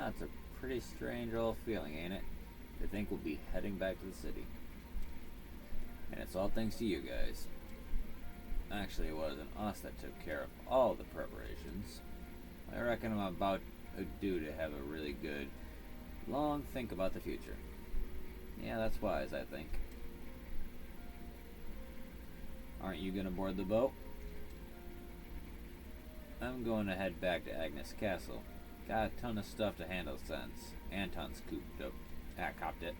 That's a pretty strange old feeling, ain't it? To think we'll be heading back to the city. And it's all thanks to you guys. Actually, it wasn't us that took care of all the preparations. I reckon I'm about due to have a really good, long think about the future. Yeah, that's wise, I think. Aren't you gonna board the boat? I'm going to head back to Agnes Castle. Got a ton of stuff to handle since Anton's copped it.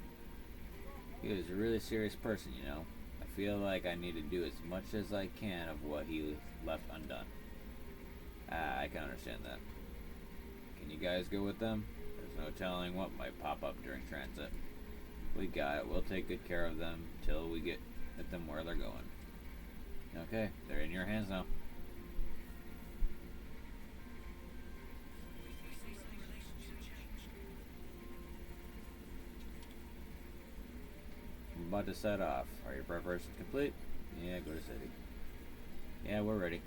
He was a really serious person, you know. I feel like I need to do as much as I can of what he left undone. I can understand that. Can you guys go with them? There's no telling what might pop up during transit. We got it. We'll take good care of them till we get them where they're going. Okay, they're in your hands now. I'm about to set off. Are your preparations complete? Yeah, go to city. Yeah, we're ready.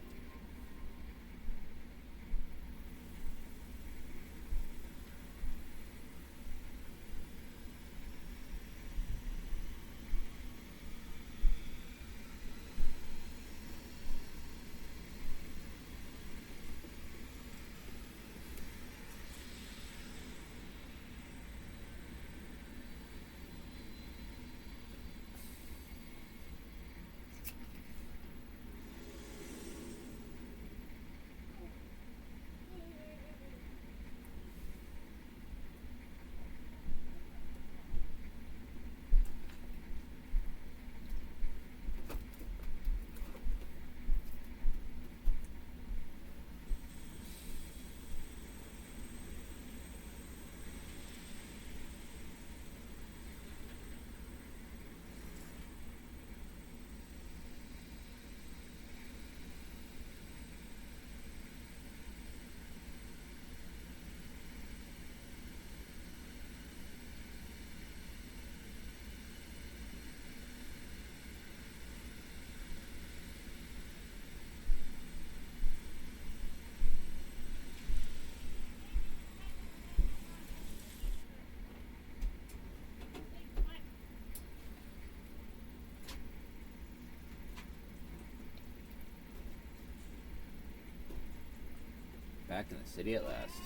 Back in the city at last.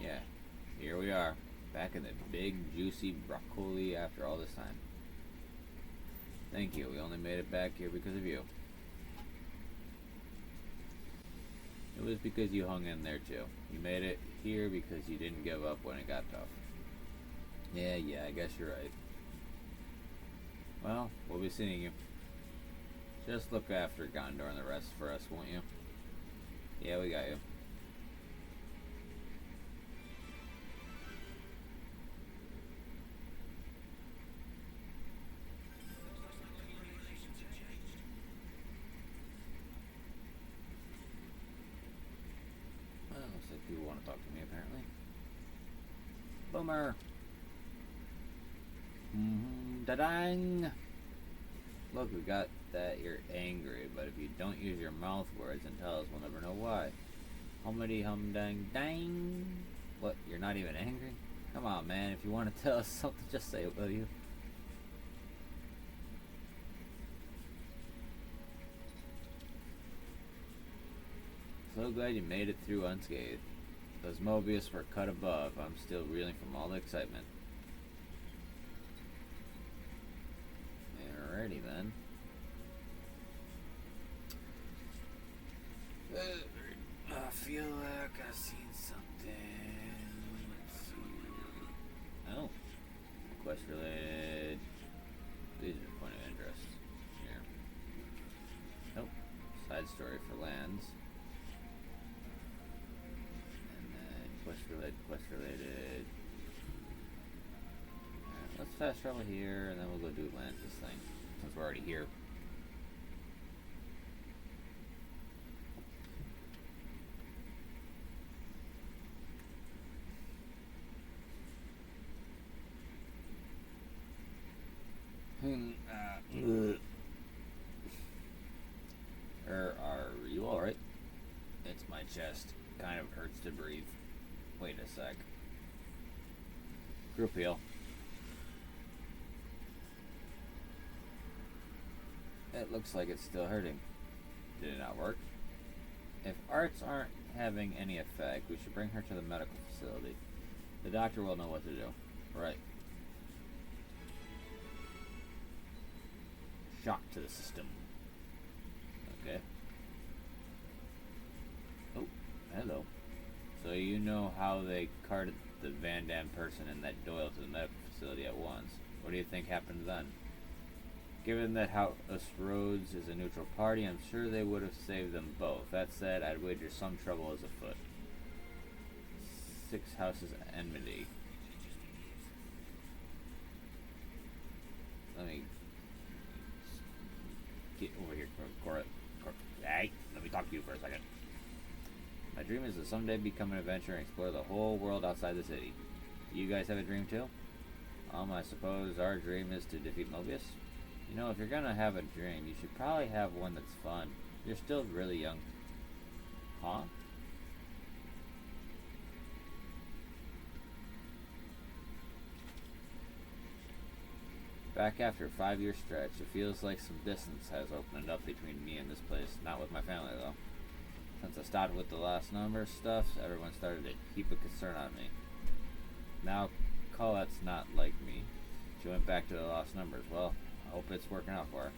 Yeah, here we are. Back in the big, juicy broccoli after all this time. Thank you. We only made it back here because of you. It was because you hung in there too. You made it here because you didn't give up when it got tough. Yeah, I guess you're right. Well, we'll be seeing you. Just look after Gondor and the rest for us, won't you? Yeah, we got you. Looks like people want to talk to me, apparently. Boomer! Da-dang! Look, we got that you're angry, but if you don't use your mouth words and tell us, we'll never know why. Hummity hum dang dang! What, you're not even angry? Come on, man, if you want to tell us something, just say it, will you? So glad you made it through unscathed. Those Mobius were cut above. I'm still reeling from all the excitement. Alrighty then. I feel like I've seen something. Let's see. Oh. Quest related. These are point of interest. Here. Nope. Side story for lands. Quest related. Alright, let's fast travel here and then we'll go do land this thing. Since we're already here. Are you alright? It's my chest. Kind of hurts to breathe. Wait a sec. Group heal. It looks like it's still hurting. Did it not work? If arts aren't having any effect, we should bring her to the medical facility. The doctor will know what to do. Right. Shock to the system. Okay. Oh, hello. So you know how they carted the Van Damme person and that Doyle to the medical facility at once. What do you think happened then? Given that House Rhodes is a neutral party, I'm sure they would have saved them both. That said, I'd wager some trouble is afoot. Six Houses enmity. Let me get over here, Cora. Hey, let me talk to you for a second. My dream is to someday become an adventurer and explore the whole world outside the city. Do you guys have a dream too? I suppose our dream is to defeat Mobius. You know, if you're gonna have a dream, you should probably have one that's fun. You're still really young. Huh? Back after a 5-year stretch, it feels like some distance has opened up between me and this place. Not with my family, though. Since I stopped with the last number stuff, everyone started to heap a concern on me. Now, Colette's not like me. She went back to the lost numbers. Well, I hope it's working out for her.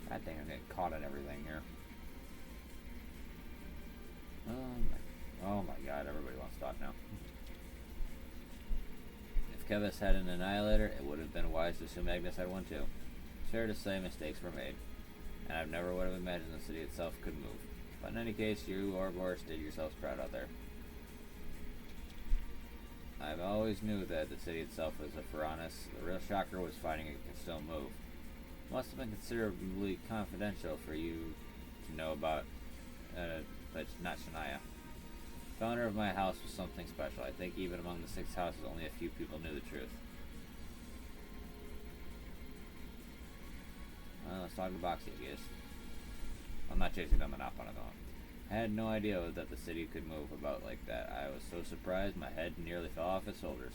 God dang, I'm getting caught in everything here. Oh my god, everybody wants to talk now. If Kevis had an annihilator, it would have been wise to assume Agnes had one too. It's fair to say mistakes were made, and I never would have imagined the city itself could move. But in any case, you, Ouroboros, did yourselves proud out there. I've always knew that the city itself was a Ferranis. The real shocker was finding it could still move. Must have been considerably confidential for you to know about, but not Shania. Founder of my house was something special. I think even among the 6 houses, only a few people knew the truth. Let's talk to Boxy, I guess. I'm not chasing them and up on it though. I had no idea that the city could move about like that. I was so surprised my head nearly fell off its shoulders.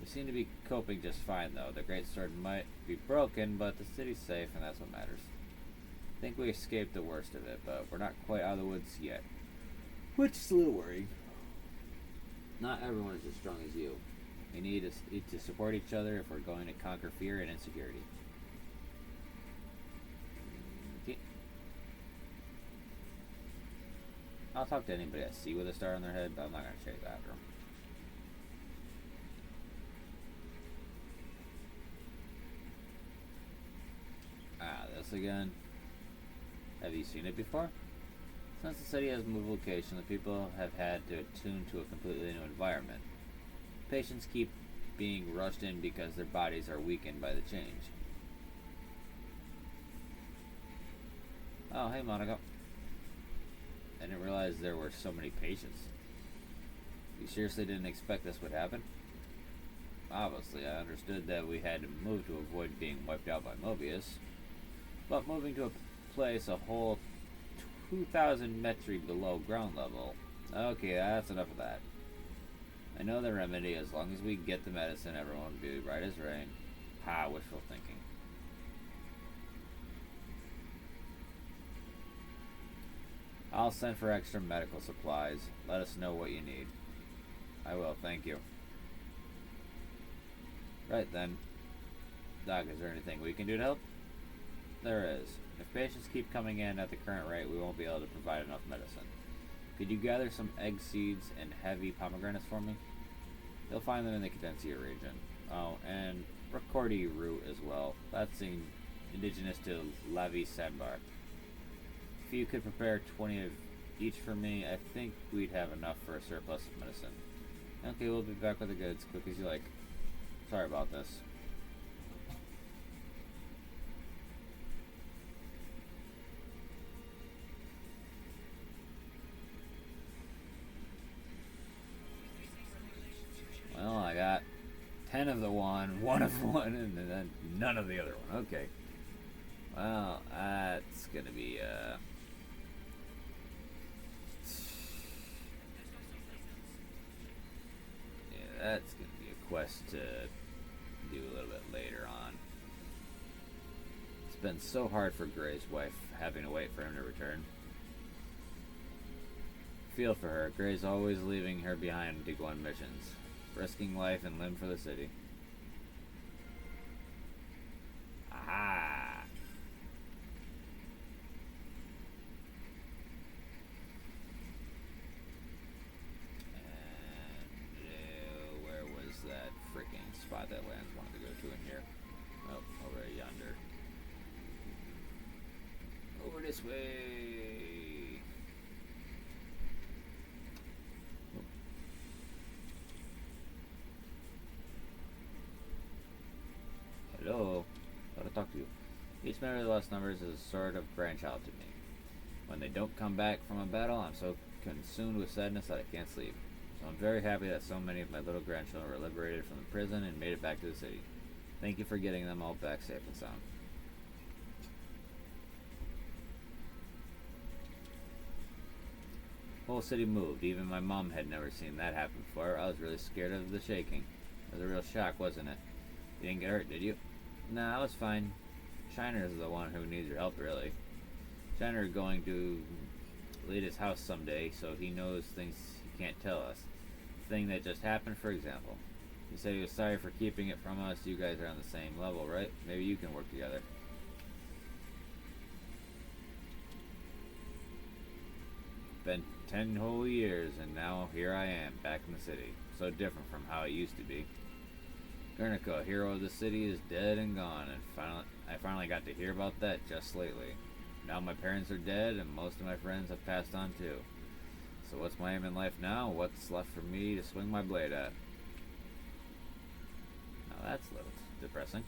We seem to be coping just fine though. The Great Sword might be broken, but the city's safe and that's what matters. I think we escaped the worst of it, but we're not quite out of the woods yet. Which is a little worrying. Not everyone is as strong as you. We need to support each other if we're going to conquer fear and insecurity. Okay. I'll talk to anybody I see with a star on their head, but I'm not going to chase after them. This again. Have you seen it before? Since the city has moved location, the people have had to attune to a completely new environment. Patients keep being rushed in because their bodies are weakened by the change. Oh, hey Monica. I didn't realize there were so many patients. You seriously didn't expect this would happen? Obviously, I understood that we had to move to avoid being wiped out by Mobius. But moving to a place a whole 2,000 metri below ground level. Okay, that's enough of that. I know the remedy. As long as we get the medicine, everyone will be right as rain. Ha, wishful thinking. I'll send for extra medical supplies. Let us know what you need. I will, thank you. Right then. Doc, is there anything we can do to help? There is. If patients keep coming in at the current rate, we won't be able to provide enough medicine. Could you gather some egg seeds and heavy pomegranates for me? You'll find them in the Cadencia region. Oh, and Ricordi root as well. That's indigenous to Lavi Sandbar. If you could prepare 20 of each for me, I think we'd have enough for a surplus of medicine. Okay, we'll be back with the goods, quick as you like. Sorry about this. Well, I got 10 of the one of one, and then none of the other one. Okay. Well, that's gonna be yeah, that's gonna be a quest to do a little bit later on. It's been so hard for Gray's wife having to wait for him to return. Feel for her. Gray's always leaving her behind to go on missions, risking life and limb for the city. Aha! And where was that freaking spot that Lance wanted to go to in here? Oh, over yonder. Over this way. Oh. Hello. How to talk to you. Each member of the Lost Numbers is a sort of grandchild to me. When they don't come back from a battle, I'm so consumed with sadness that I can't sleep. So I'm very happy that so many of my little grandchildren were liberated from the prison and made it back to the city. Thank you for getting them all back safe and sound. The whole city moved. Even my mom had never seen that happen before. I was really scared of the shaking. It was a real shock, wasn't it? You didn't get hurt, did you? Nah, I was fine. Shiner is the one who needs your help, really. Shiner is going to lead his house someday, so he knows things he can't tell us. The thing that just happened, for example. He said he was sorry for keeping it from us. You guys are on the same level, right? Maybe you can work together. Been 10 whole years, and now here I am, back in the city. So different from how it used to be. Guernica, hero of the city, is dead and gone, and I finally got to hear about that just lately. Now my parents are dead, and most of my friends have passed on too. So what's my aim in life now? What's left for me to swing my blade at? Now that's a little depressing.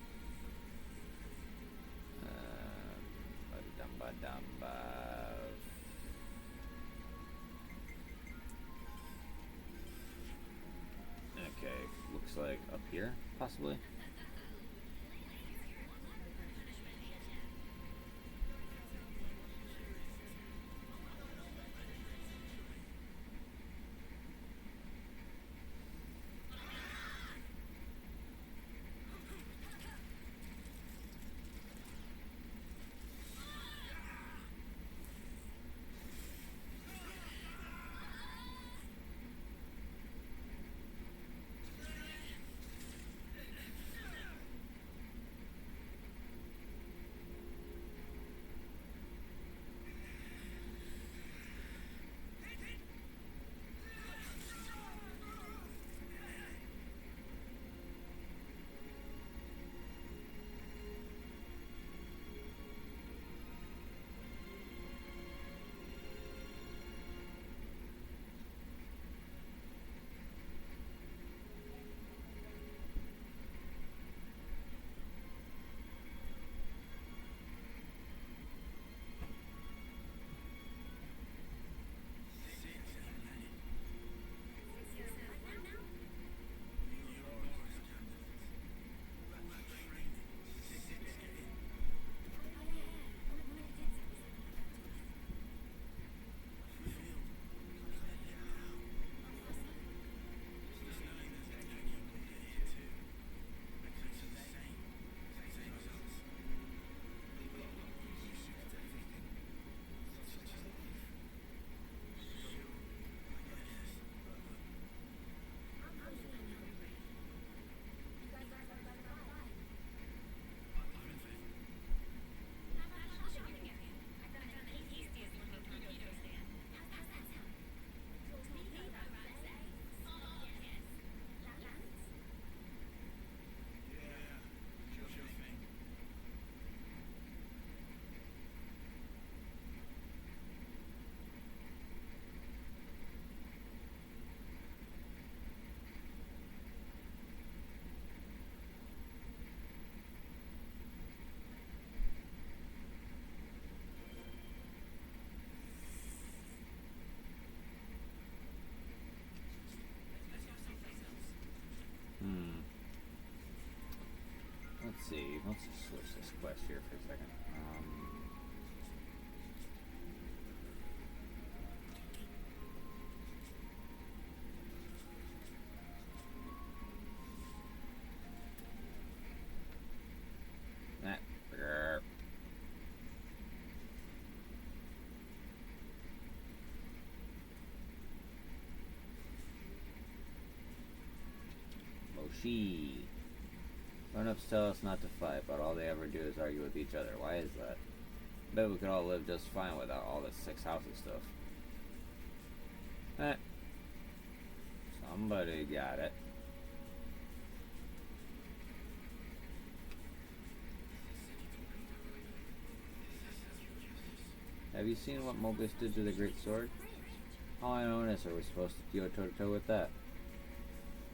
Okay, looks like up here, possibly. Let's see. Let's just switch this quest here for a second. Moshi. Grown-ups tell us not to fight, but all they ever do is argue with each other. Why is that? I bet we could all live just fine without all this six houses stuff. Somebody got it. Have you seen what Mobius did to the Great Sword? All I know is, are we supposed to go toe-to-toe with that?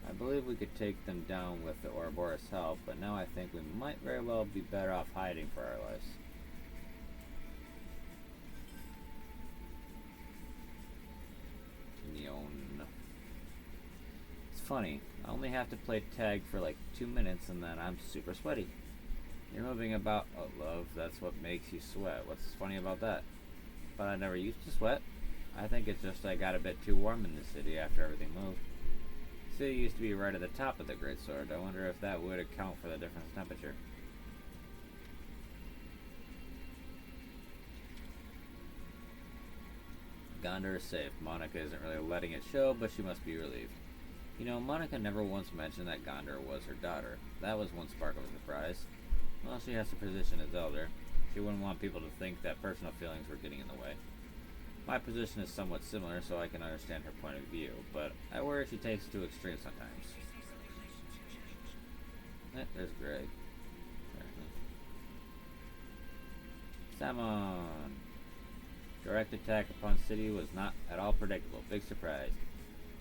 I believe we could take them down with the Ouroboros' help, but now I think we might very well be better off hiding for our lives. Neon. It's funny, I only have to play tag for like 2 minutes and then I'm super sweaty. You're moving about, oh love, that's what makes you sweat. What's funny about that? But I never used to sweat. I think it's just I got a bit too warm in the city after everything moved. The city used to be right at the top of the Great Sword. I wonder if that would account for the difference in temperature. Gondor is safe. Monica isn't really letting it show, but she must be relieved. You know, Monica never once mentioned that Gondor was her daughter. That was one spark of a surprise. Well, she has a position as elder. She wouldn't want people to think that personal feelings were getting in the way. My position is somewhat similar, so I can understand her point of view, but I worry she takes it to extreme sometimes. There's Greg. Salmon! Direct attack upon city was not at all predictable. Big surprise.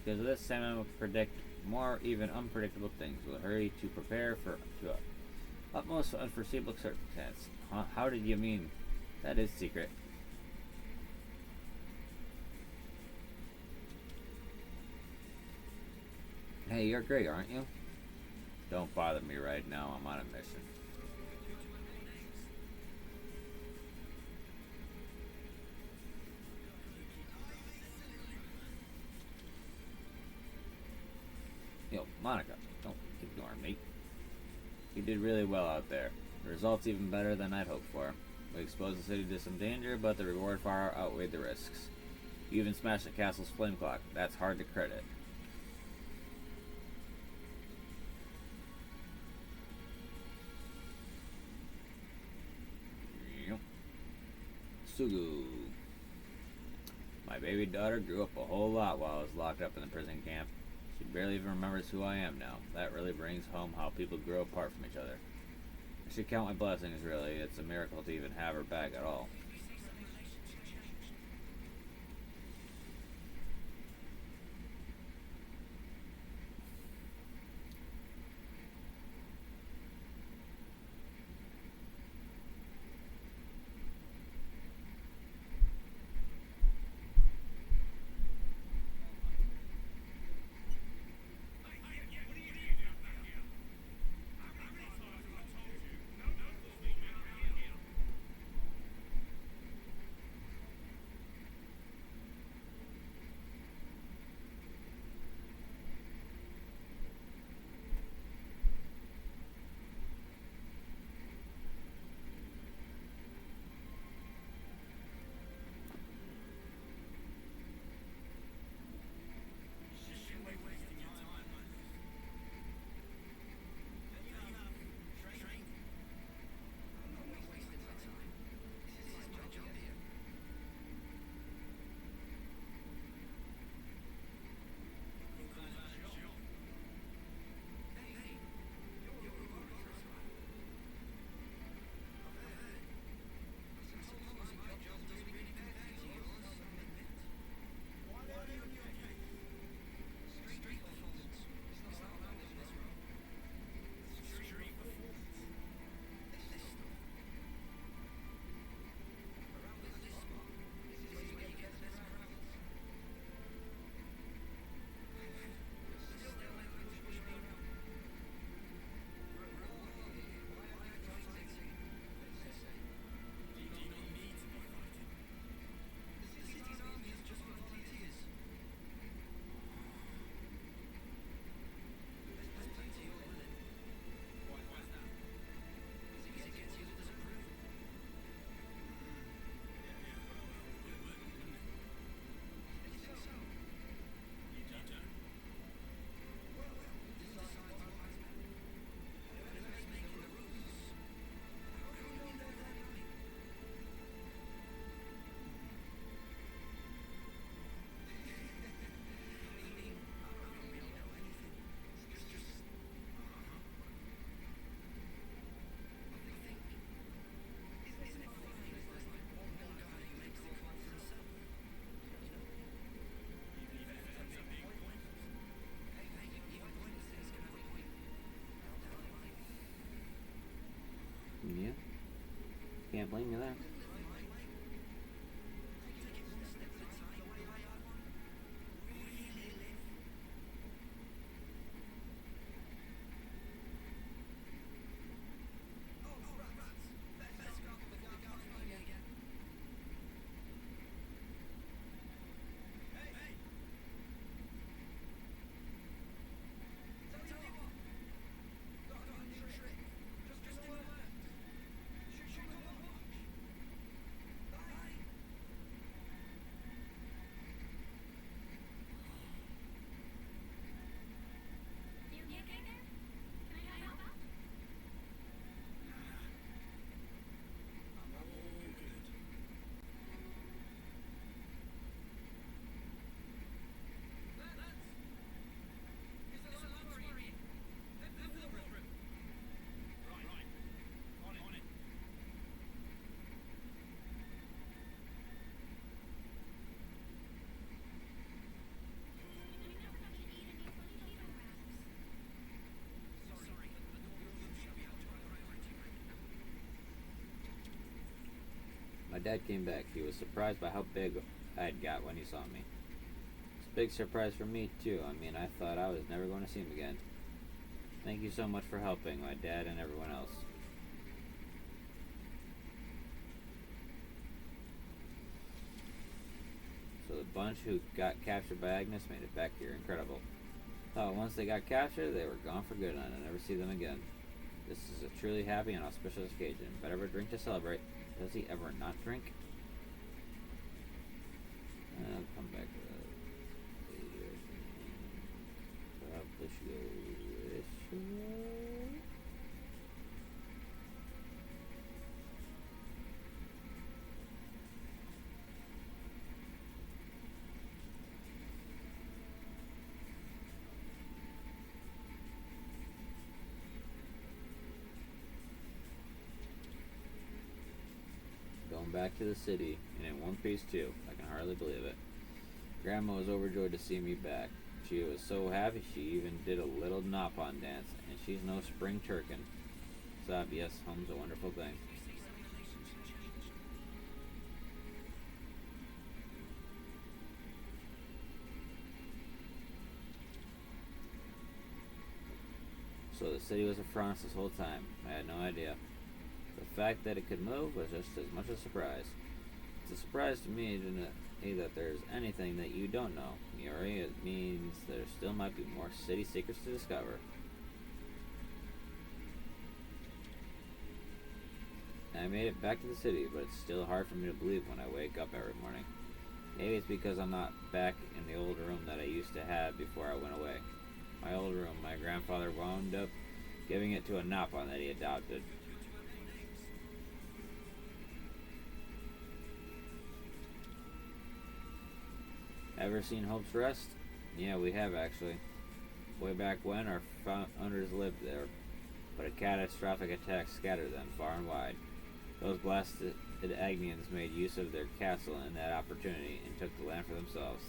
Because of this, Salmon will predict more even unpredictable things. We'll hurry to prepare for utmost unforeseeable circumstance. Huh? How did you mean? That is secret. Hey, you're Greg, aren't you? Don't bother me right now. I'm on a mission. Yo, Monica, don't ignore me. You did really well out there. The result's even better than I'd hoped for. We exposed the city to some danger, but the reward far outweighed the risks. You even smashed the castle's flame clock. That's hard to credit. Sugu. My baby daughter grew up a whole lot while I was locked up in the prison camp. She barely even remembers who I am now. That really brings home how people grow apart from each other. I should count my blessings, really. It's a miracle to even have her back at all. Can't blame you there. My dad came back. He was surprised by how big I'd got when he saw me. It's a big surprise for me, too. I mean, I thought I was never going to see him again. Thank you so much for helping my dad and everyone else. So the bunch who got captured by Agnes made it back here. Incredible. Thought once they got captured, they were gone for good and I'd never see them again. This is a truly happy and auspicious occasion. Better have a drink to celebrate. Does he ever not drink? I'll come back to that later. Probably should go this way. Going back to the city, and in one piece too. I can hardly believe it. Grandma was overjoyed to see me back. She was so happy she even did a little knock-on dance, and she's no spring chicken. So yes, home's a wonderful thing. So the city was a front this whole time. I had no idea. The fact that it could move was just as much a surprise. It's a surprise to me that there's anything that you don't know, Yuri. It means there still might be more city secrets to discover. I made it back to the city, but it's still hard for me to believe when I wake up every morning. Maybe it's because I'm not back in the old room that I used to have before I went away. My old room, my grandfather wound up giving it to a Napa that he adopted. Ever seen Hope's Rest? Yeah, we have actually. Way back when, our founders lived there, but a catastrophic attack scattered them far and wide. Those blasted Agnians made use of their castle and that opportunity and took the land for themselves.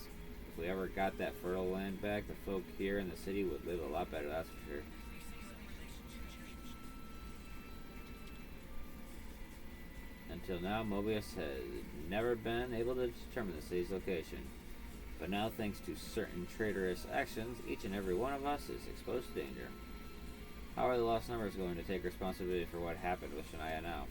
If we ever got that fertile land back, the folk here in the city would live a lot better, that's for sure. Until now, Mobius has never been able to determine the city's location. But now, thanks to certain traitorous actions, each and every one of us is exposed to danger. How are the Lost Numbers going to take responsibility for what happened with Shania now?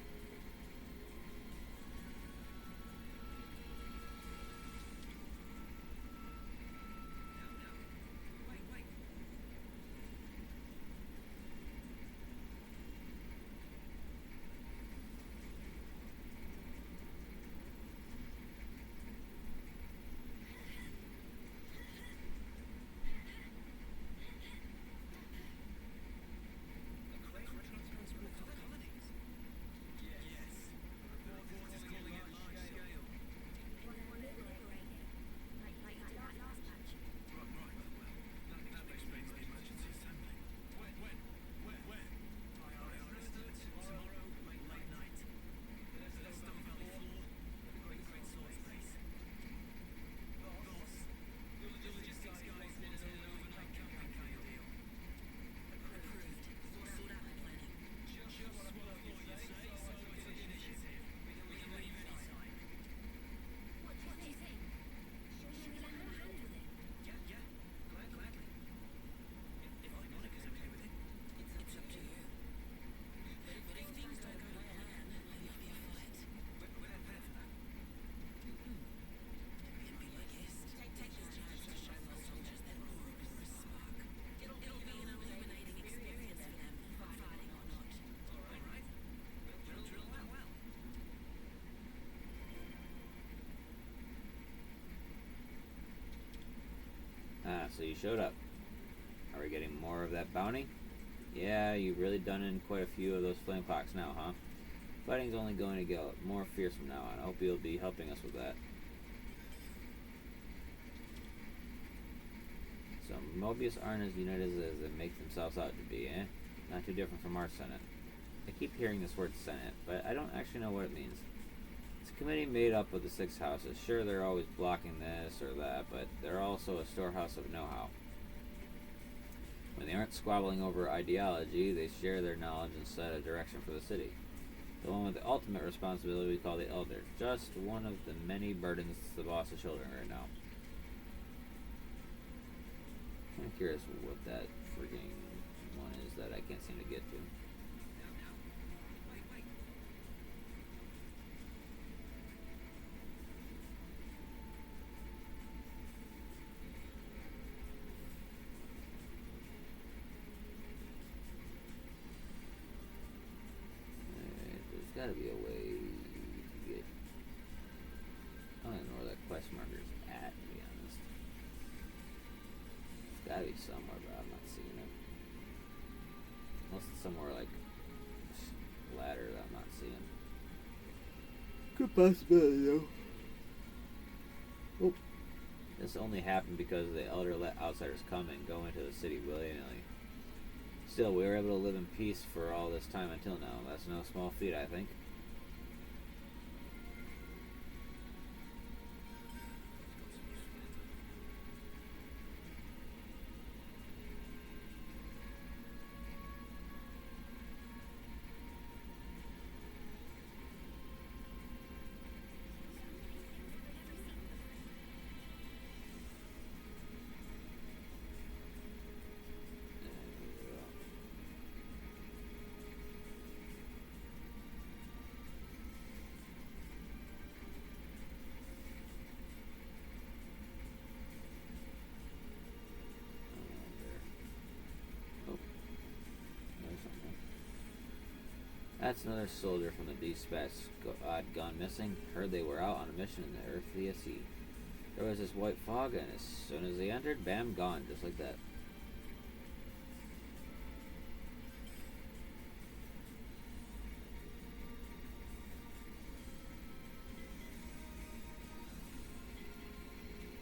So you showed up. Are we getting more of that bounty? Yeah, you've really done in quite a few of those flame clocks now, huh? Fighting's only going to get more fierce from now on. I hope you'll be helping us with that. So Mobius aren't as united as they make themselves out to be, eh? Not too different from our Senate. I keep hearing this word Senate, but I don't actually know what it means. It's a committee made up of the 6 houses. Sure, they're always blocking this or that, but they're also a storehouse of know-how. When they aren't squabbling over ideology, they share their knowledge and set a direction for the city. The one with the ultimate responsibility we call the Elder. Just one of the many burdens the boss is shouldering right now. I'm curious what that freaking one is that I can't seem to get to. There's gotta be a way to get... I don't even know where that quest marker is at, to be honest. It's gotta be somewhere, but I'm not seeing it. Unless it's somewhere like ladder that I'm not seeing. Good possibility, though. Oh. This only happened because the Elder let outsiders come and go into the city willy-nilly. Still, we were able to live in peace for all this time until now. That's no small feat, I think. That's another soldier from the dispatch squad gone missing. Heard they were out on a mission in the Earthly Sea. There was this white fog, and as soon as they entered, bam, gone, just like that.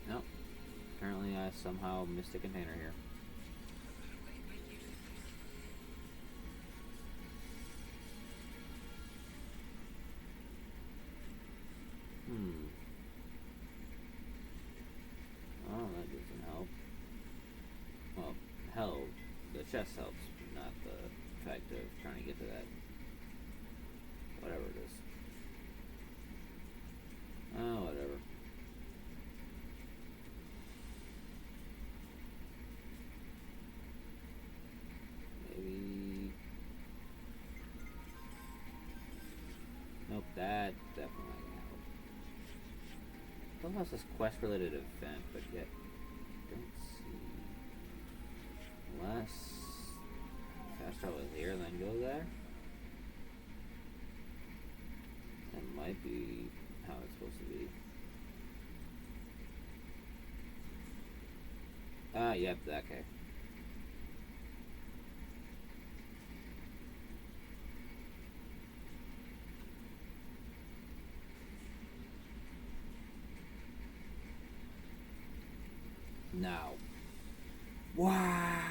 Nope. Apparently I somehow missed a container here. Oh, that doesn't help. Well, hell, the chest helps, but not the fact of trying to get to that. Whatever it is. Oh, whatever. Maybe... Nope, that definitely not gonna help. Somehow this quest-related event, but yet don't see. Unless fast travel here, then go there. That might be how it's supposed to be. Yep, okay. Now. Wow.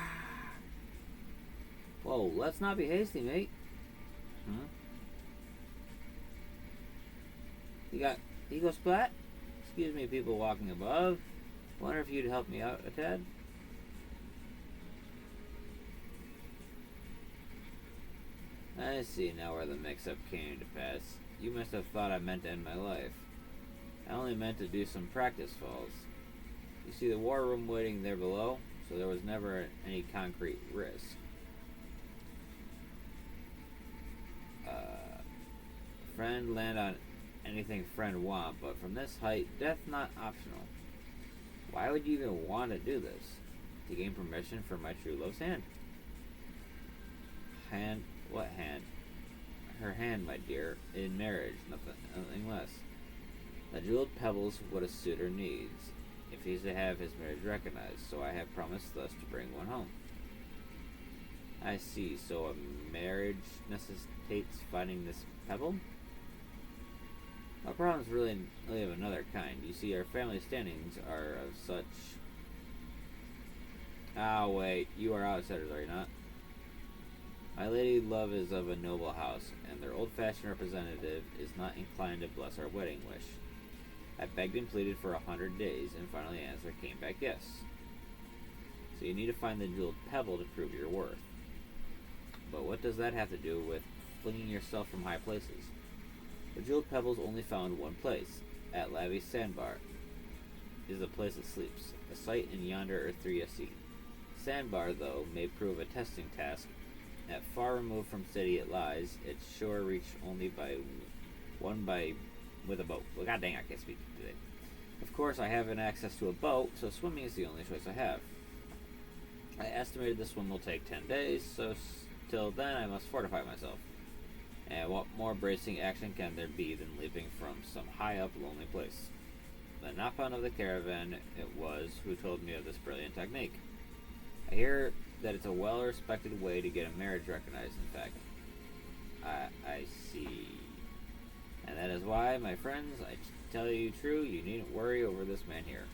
Whoa, let's not be hasty, mate. Huh? You got ego splat? Excuse me, people walking above. Wonder if you'd help me out a tad? I see now where the mix-up came to pass. You must have thought I meant to end my life. I only meant to do some practice falls. You see the war room waiting there below, so there was never any concrete risk. Friend land on anything friend want, but from this height, death not optional. Why would you even want to do this? To gain permission from my true love's hand? Hand? What hand? Her hand, my dear, in marriage, nothing less. The jeweled pebbles what a suitor needs. if he's to have his marriage recognized, so I have promised thus to bring one home. I see, so a marriage necessitates finding this pebble? Our problem's really of another kind. You see, our family standings are of such... Ah, wait, you are outsiders, are you not? My lady love is of a noble house, and their old-fashioned representative is not inclined to bless our wedding wish. I begged and pleaded for 100 days, and finally the answer came back yes. So you need to find the jeweled pebble to prove your worth. But what does that have to do with flinging yourself from high places? The jeweled pebble is only found one place, at Lavi's Sandbar. It is the place it sleeps, a site in yonder Earth 3SC. Sandbar, though, may prove a testing task. At far removed from city it lies, its shore reached only with a boat. Well, god dang, I can't speak today. Of course, I haven't access to a boat, so swimming is the only choice I have. I estimated this swim will take 10 days, so till then I must fortify myself. And what more bracing action can there be than leaping from some high-up, lonely place? The Napan of the caravan it was who told me of this brilliant technique. I hear that it's a well-respected way to get a marriage recognized, in fact. I see. And that is why, my friends, I tell you true, you needn't worry over this man here.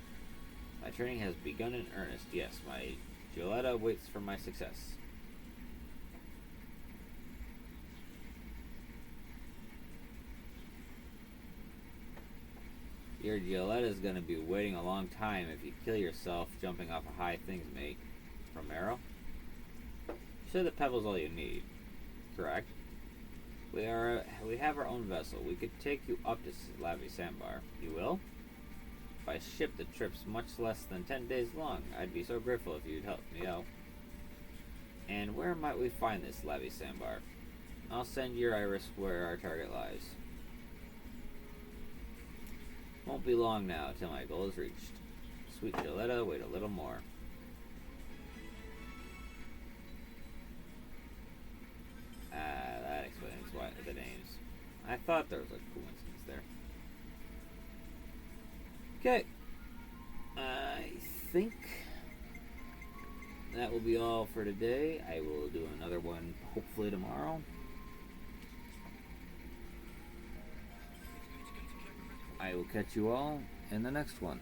My training has begun in earnest, yes, my Gioletta waits for my success. Your Gioletta is going to be waiting a long time if you kill yourself jumping off of high things, mate. Romero? You said the pebble's all you need, correct? We have our own vessel. We could take you up to Lavi Sandbar. You will? By ship, the trip's much less than 10 days long. I'd be so grateful if you'd help me out. And where might we find this Lavi Sandbar? I'll send your iris where our target lies. Won't be long now till my goal is reached. Sweet Gioletta, wait a little more. That explains why the names. I thought there was a coincidence there. Okay. I think that will be all for today. I will do another one hopefully tomorrow. I will catch you all in the next one.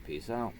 Peace out.